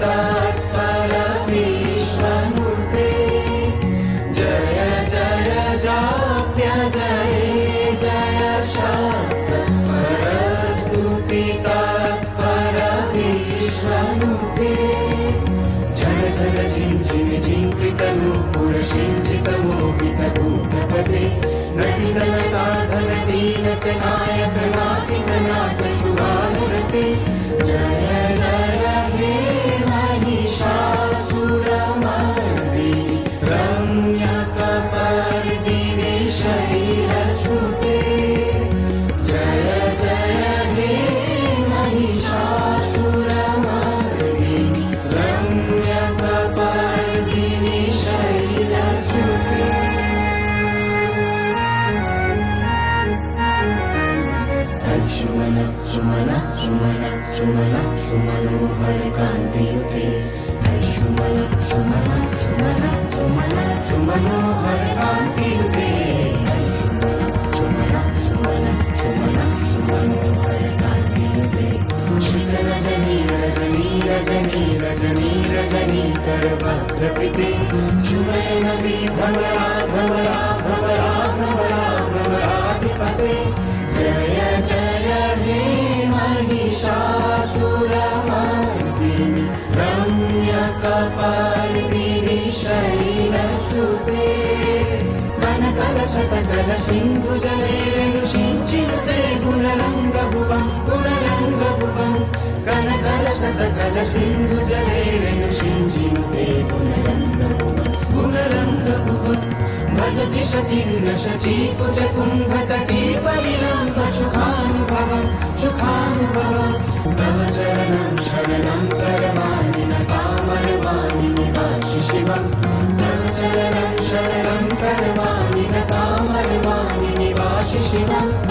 तत्पर विश्वमूर्ते जय जय जाप्य जय जय शब्द परस्तुति तत्पर विश्वमूर्ते जय जय चिंचिन चिंकृतनूपुर सिंचित मोहित भूतपते नटित नटाधर दीनक नायक नाटिक नाट सुरानुरते जय जय हे महिषासुरमर्दिनि रम्यकपर्दिनि शैलसुते जय जय हे महिषासुरमर्दिनि रम्यकपर्दिनि शैलसुते सुमन सुमन सुमन सुमन सुमनोहर कांतियुते सुमन सुमन सुमन सुमन सुमनोहर कांतियुते सुमन सुमन सुमन सुमनोहर कांतियुते शीतरजनी रजनी रजनी रजनी रजनी करवक्त्रपिते सुनयन भ्रमरा भ्रमरा भ्रमरा भ्रमरा भ्रमराधिपते जय जय हे महिषासुरमर्दिनि रम्यकपर्दिनि शैलसुते कनकलशतकल सिन्धुजलेरनुषिञ्चिनुते गुणरङ्गभुवं गुणरङ्गभुवं कनकलशतकल सिन्धुजलेरनुषिञ्चिनुते गुणरङ्गभुवं गुणरङ्गभुवं भजति शतीर्न शचीकुचकुम्भतटी परिलम्ब सुखानुभवं सुखानुभवं तव चरणं शरणं करवाणि न कामरवाणि निवासि शिवं तव चरणं शरणं करवाणि न कामरवाणि निवासि शिवम्